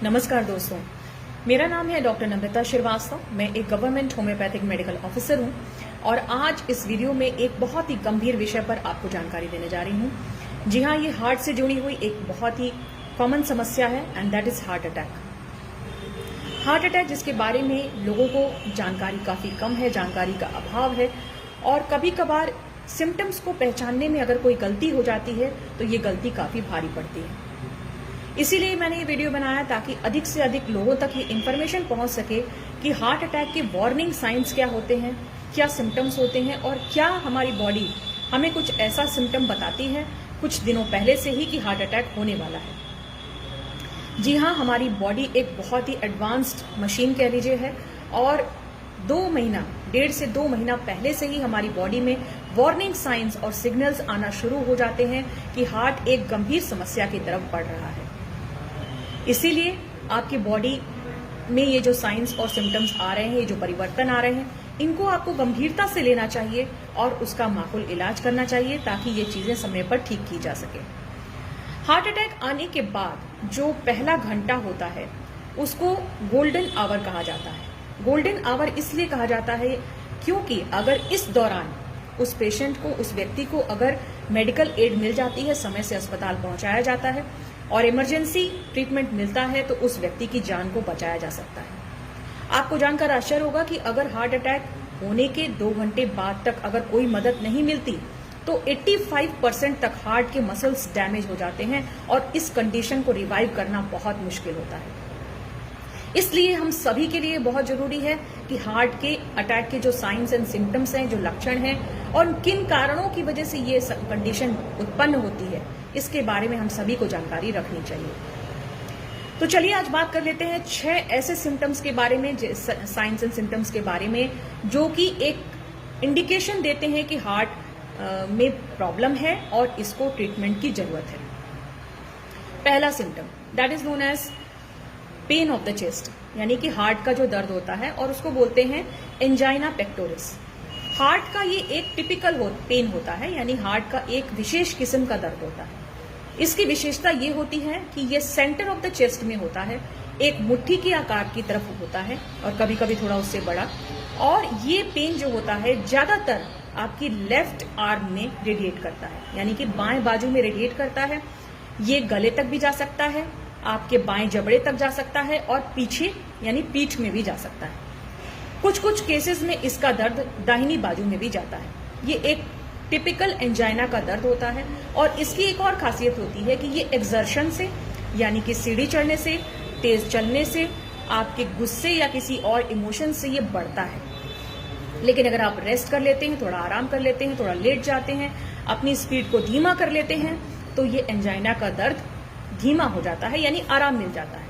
नमस्कार दोस्तों, मेरा नाम है डॉक्टर नम्रता श्रीवास्तव। मैं एक गवर्नमेंट होम्योपैथिक मेडिकल ऑफिसर हूं और आज इस वीडियो में एक बहुत ही गंभीर विषय पर आपको जानकारी देने जा रही हूं। जी हां, ये हार्ट से जुड़ी हुई एक बहुत ही कॉमन समस्या है and that is heart attack. Heart attack जिसके बारे में लोगों को जानकारी काफी कम है, जानकारी का अभाव है और कभी कभार सिम्टम्स को पहचानने में अगर कोई गलती हो जाती है तो ये गलती काफी भारी पड़ती है। इसीलिए मैंने ये वीडियो बनाया ताकि अधिक से अधिक लोगों तक ये इन्फॉर्मेशन पहुंच सके कि हार्ट अटैक के वार्निंग साइंस क्या होते हैं, क्या सिम्टम्स होते हैं और क्या हमारी बॉडी हमें कुछ ऐसा सिम्टम बताती है कुछ दिनों पहले से ही कि हार्ट अटैक होने वाला है। जी हाँ, हमारी बॉडी एक बहुत ही एडवांस्ड मशीन कह लीजिए है और 1.5 से 2 महीना पहले से ही हमारी बॉडी में वार्निंग साइंस और सिग्नल्स आना शुरू हो जाते हैं कि हार्ट एक गंभीर समस्या की तरफ बढ़ रहा है। इसीलिए आपकी बॉडी में ये जो साइंस और सिम्टम्स आ रहे हैं, ये जो परिवर्तन आ रहे हैं, इनको आपको गंभीरता से लेना चाहिए और उसका माकूल इलाज करना चाहिए ताकि ये चीजें समय पर ठीक की जा सके। हार्ट अटैक आने के बाद जो पहला घंटा होता है उसको गोल्डन आवर कहा जाता है। गोल्डन आवर इसलिए कहा जाता है क्योंकि अगर इस दौरान उस पेशेंट को, उस व्यक्ति को अगर मेडिकल एड मिल जाती है, समय से अस्पताल पहुंचाया जाता है और इमरजेंसी ट्रीटमेंट मिलता है तो उस व्यक्ति की जान को बचाया जा सकता है। आपको जानकर आश्चर्य होगा कि अगर हार्ट अटैक होने के 2 घंटे बाद तक अगर कोई मदद नहीं मिलती तो 85% तक हार्ट के मसल्स डैमेज हो जाते हैं और इस कंडीशन को रिवाइव करना बहुत मुश्किल होता है। इसलिए हम सभी के लिए बहुत जरूरी है कि हार्ट के अटैक के जो साइंस एंड सिम्टम्स हैं, जो लक्षण हैं और किन कारणों की वजह से ये कंडीशन उत्पन्न होती है, इसके बारे में हम सभी को जानकारी रखनी चाहिए। तो चलिए आज बात कर लेते हैं 6 ऐसे सिम्टम्स के बारे में, साइंस एंड सिम्टम्स के बारे में जो कि एक इंडिकेशन देते हैं कि हार्ट में प्रॉब्लम है और इसको ट्रीटमेंट की जरूरत है। पहला symptom that is known as pain of the chest, यानी कि हार्ट का जो दर्द होता है और उसको बोलते हैं एंजाइना पेक्टोरिस। हार्ट का ये एक टिपिकल पेन होता है, यानी हार्ट का एक विशेष किस्म का दर्द होता है। इसकी विशेषता ये होती है कि ये सेंटर ऑफ द चेस्ट में होता है, एक मुट्ठी के आकार की तरफ होता है और कभी कभी थोड़ा उससे बड़ा। और ये पेन जो होता है ज्यादातर आपकी लेफ्ट आर्म में रेडिएट करता है, यानी कि बाएं बाजू में रेडिएट करता है। ये गले तक भी जा सकता है, आपके बाएं जबड़े तक जा सकता है और पीछे यानी पीठ में भी जा सकता है। कुछ केसेस में इसका दर्द दाहिनी बाजू में भी जाता है। ये एक टिपिकल एंजाइना का दर्द होता है और इसकी एक और खासियत होती है कि ये एक्सर्शन से, यानी कि सीढ़ी चढ़ने से, तेज चलने से, आपके गुस्से या किसी और इमोशन से ये बढ़ता है। लेकिन अगर आप रेस्ट कर लेते हैं, थोड़ा आराम कर लेते हैं, थोड़ा लेट जाते हैं, अपनी स्पीड को धीमा कर लेते हैं तो ये एंजाइना का दर्द धीमा हो जाता है, यानी आराम मिल जाता है।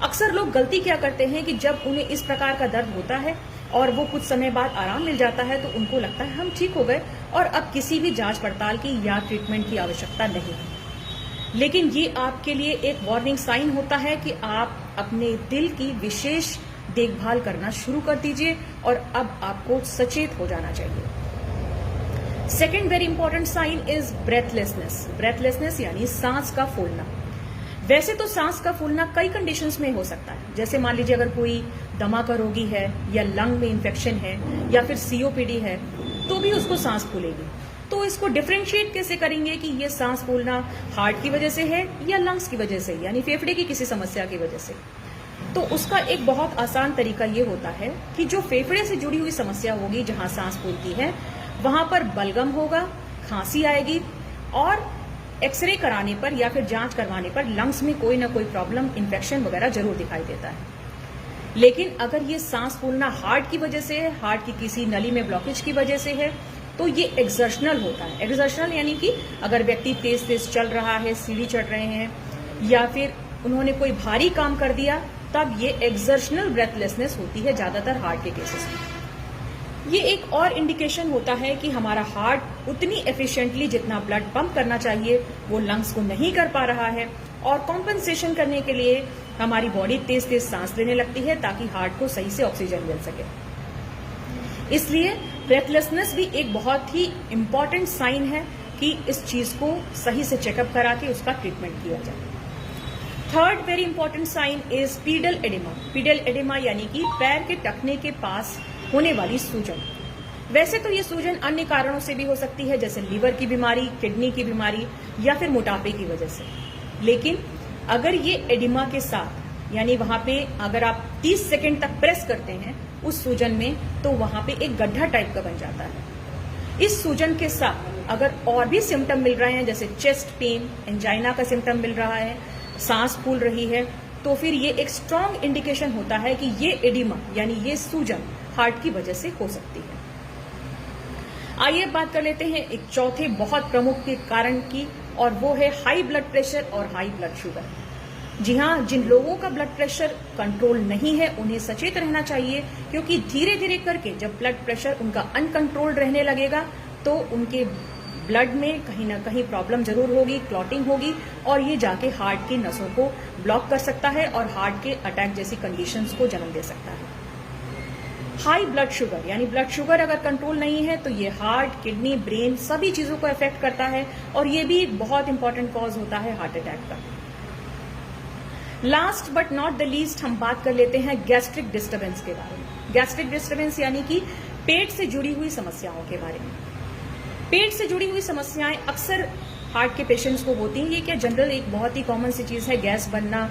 अक्सर लोग गलती क्या करते हैं कि जब उन्हें इस प्रकार का दर्द होता है और वो कुछ समय बाद आराम मिल जाता है तो उनको लगता है हम ठीक हो गए और अब किसी भी जांच पड़ताल की या ट्रीटमेंट की आवश्यकता नहीं है। लेकिन ये आपके लिए एक वार्निंग साइन होता है कि आप अपने दिल की विशेष देखभाल करना शुरू कर दीजिए और अब आपको सचेत हो जाना चाहिए। Second very important sign is breathlessness. Breathlessness यानी सांस का फूलना। वैसे तो सांस का फूलना कई कंडीशंस में हो सकता है, जैसे मान लीजिए अगर कोई दमा का रोगी है या लंग में इन्फेक्शन है या फिर सीओपीडी है तो भी उसको सांस फूलेगी। तो इसको डिफरेंशिएट कैसे करेंगे कि ये सांस फूलना हार्ट की वजह से है या लंग्स की वजह से, यानी फेफड़े की किसी समस्या की वजह से। तो उसका एक बहुत आसान तरीका ये होता है कि जो फेफड़े से जुड़ी हुई समस्या होगी, जहां सांस फूलती है, वहां पर बलगम होगा, खांसी आएगी और एक्सरे कराने पर या फिर जांच करवाने पर लंग्स में कोई ना कोई प्रॉब्लम, इन्फेक्शन वगैरह जरूर दिखाई देता है। लेकिन अगर ये सांस फूलना हार्ट की वजह से है, हार्ट की किसी नली में ब्लॉकेज की वजह से है, तो ये एक्सर्शनल होता है। एक्सर्शनल यानी कि अगर व्यक्ति तेज तेज चल रहा है, सीढ़ी चढ़ रहे हैं या फिर उन्होंने कोई भारी काम कर दिया, तब ये एक्सर्शनल ब्रेथलेसनेस होती है ज्यादातर हार्ट के केसेस में। ये एक और इंडिकेशन होता है कि हमारा हार्ट उतनी एफिशिएंटली जितना ब्लड पंप करना चाहिए वो लंग्स को नहीं कर पा रहा है और कॉम्पेंसेशन करने के लिए हमारी बॉडी तेज तेज सांस लेने लगती है ताकि हार्ट को सही से ऑक्सीजन मिल सके। इसलिए ब्रेथलेसनेस भी एक बहुत ही इंपॉर्टेंट साइन है कि इस चीज को सही से चेकअप करा के उसका ट्रीटमेंट किया जाए। Third very important sign is pedal oedema. Pedal oedema यानी कि पैर के टखने के पास होने वाली सूजन। वैसे तो ये सूजन अन्य कारणों से भी हो सकती है, जैसे लीवर की बीमारी, किडनी की बीमारी या फिर मोटापे की वजह से। लेकिन अगर ये एडिमा के साथ यानी वहां पे अगर आप 30 सेकंड तक प्रेस करते हैं उस सूजन में, तो वहां पे एक गड्ढा टाइप का बन जाता है। इस सूजन के साथ अगर और भी सिम्टम मिल रहे हैं, जैसे चेस्ट पेन, एंजाइना का सिम्टम मिल रहा है, सांस फूल रही है, तो फिर ये एक स्ट्रांग इंडिकेशन होता है कि ये एडिमा यानी ये सूजन हार्ट की वजह से हो सकती है। आइए बात कर लेते हैं एक चौथे बहुत प्रमुख के कारण की, और वो है हाई ब्लड प्रेशर और हाई ब्लड शुगर। जी हाँ, जिन लोगों का ब्लड प्रेशर कंट्रोल नहीं है उन्हें सचेत रहना चाहिए, क्योंकि धीरे धीरे करके जब ब्लड प्रेशर उनका अनकंट्रोल्ड रहने लगेगा तो उनके ब्लड में कहीं ना कहीं प्रॉब्लम जरूर होगी, क्लॉटिंग होगी, और ये जाके हार्ट की नसों को ब्लॉक कर सकता है और हार्ट के अटैक जैसी कंडीशंस को जन्म दे सकता है। हाई ब्लड शुगर यानी ब्लड शुगर अगर कंट्रोल नहीं है तो ये हार्ट, किडनी, ब्रेन सभी चीजों को अफेक्ट करता है, और ये भी बहुत इंपॉर्टेंट कॉज होता है हार्ट अटैक का। Last but not the least हम बात कर लेते हैं गैस्ट्रिक डिस्टर्बेंस के बारे में। गैस्ट्रिक डिस्टर्बेंस यानी कि पेट से जुड़ी हुई समस्याओं के बारे में। पेट से जुड़ी हुई समस्याएं अक्सर हार्ट के पेशेंट्स को होती हैं। ये क्या जनरल एक बहुत ही कॉमन सी चीज है, गैस बनना,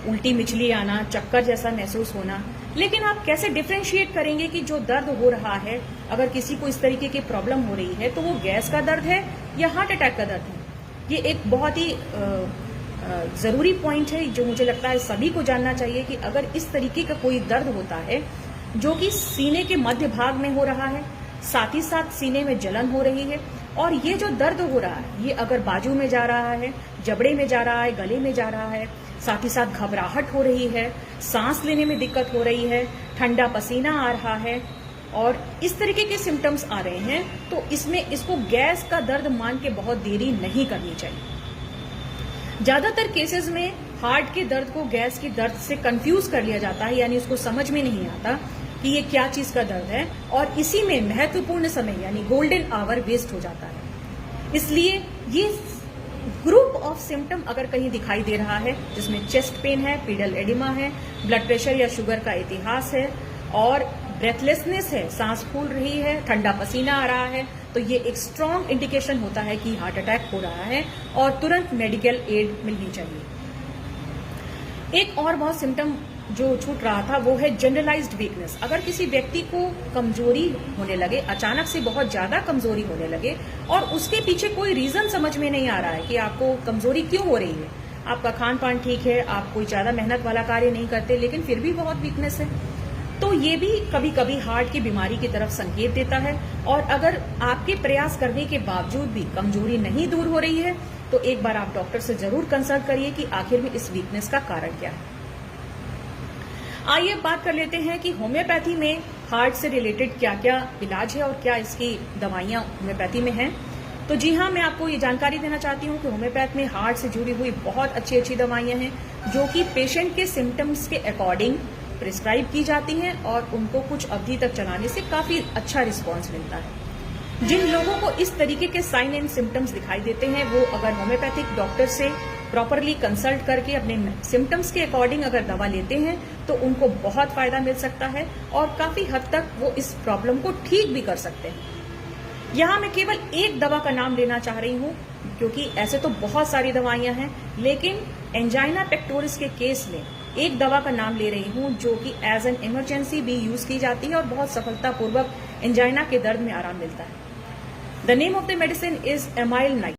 उल्टी मिचली आना, चक्कर जैसा महसूस होना। लेकिन आप कैसे डिफरेंशिएट करेंगे कि जो दर्द हो रहा है, अगर किसी को इस तरीके की प्रॉब्लम हो रही है तो वो गैस का दर्द है या हार्ट अटैक का दर्द है? ये एक बहुत ही जरूरी पॉइंट है जो मुझे लगता है सभी को जानना चाहिए कि अगर इस तरीके का कोई दर्द होता है जो कि सीने के मध्य भाग में हो रहा है, साथ ही साथ सीने में जलन हो रही है, और ये जो दर्द हो रहा है ये अगर बाजू में जा रहा है, जबड़े में जा रहा है, गले में जा रहा है, साथ ही साथ घबराहट हो रही है, सांस लेने में दिक्कत हो रही है, ठंडा पसीना आ रहा है, और इस तरीके के सिम्टम्स आ रहे हैं, तो इसमें इसको गैस का दर्द मान के बहुत देरी नहीं करनी चाहिए। ज्यादातर केसेस में हार्ट के दर्द को गैस के दर्द से कंफ्यूज कर लिया जाता है, यानी उसको समझ में नहीं आता कि ये क्या चीज का दर्द है, और इसी में महत्वपूर्ण समय यानी गोल्डन आवर वेस्ट हो जाता है। इसलिए ये ग्रुप ऑफ सिम्टम अगर कहीं दिखाई दे रहा है जिसमें चेस्ट पेन है, पीडल एडिमा है, ब्लड प्रेशर या शुगर का इतिहास है, और ब्रेथलेसनेस है, सांस फूल रही है, ठंडा पसीना आ रहा है, तो ये एक स्ट्रांग इंडिकेशन होता है कि हार्ट अटैक हो रहा है और तुरंत मेडिकल एड मिलनी चाहिए। एक और बहुत सिम्टम जो छूट रहा था वो है जनरलाइज्ड वीकनेस। अगर किसी व्यक्ति को कमजोरी होने लगे, अचानक से बहुत ज्यादा कमजोरी होने लगे, और उसके पीछे कोई रीजन समझ में नहीं आ रहा है कि आपको कमजोरी क्यों हो रही है, आपका खान पान ठीक है, आप कोई ज्यादा मेहनत वाला कार्य नहीं करते, लेकिन फिर भी बहुत वीकनेस है, तो ये भी कभी कभी हार्ट की बीमारी की तरफ संकेत देता है। और अगर आपके प्रयास करने के बावजूद भी कमजोरी नहीं दूर हो रही है तो एक बार आप डॉक्टर से जरूर कंसल्ट करिए कि आखिर में इस वीकनेस का कारण क्या है। आइए बात कर लेते हैं कि होम्योपैथी में हार्ट से रिलेटेड क्या क्या इलाज है और क्या इसकी दवाइयां होम्योपैथी में हैं। तो जी हाँ, मैं आपको ये जानकारी देना चाहती हूँ कि होम्योपैथ में हार्ट से जुड़ी हुई बहुत अच्छी अच्छी दवाइयां हैं जो कि पेशेंट के सिम्टम्स के अकॉर्डिंग प्रिस्क्राइब की जाती हैं, और उनको कुछ अवधि तक चलाने से काफी अच्छा रिस्पॉन्स मिलता है। जिन लोगों को इस तरीके के साइन एंड सिम्टम्स दिखाई देते हैं वो अगर होम्योपैथिक डॉक्टर से प्रॉपरली कंसल्ट करके अपने सिम्टम्स के अकॉर्डिंग अगर दवा लेते हैं तो उनको बहुत फायदा मिल सकता है, और काफी हद तक वो इस प्रॉब्लम को ठीक भी कर सकते हैं। यहाँ मैं केवल एक दवा का नाम लेना चाह रही हूँ, क्योंकि ऐसे तो बहुत सारी दवाइयां हैं, लेकिन एंजाइना पेक्टोरिस के केस में एक दवा का नाम ले रही हूँ जो कि एज एन इमरजेंसी भी यूज की जाती है और बहुत सफलतापूर्वक एंजाइना के दर्द में आराम मिलता है। The name of the medicine is amyl 9।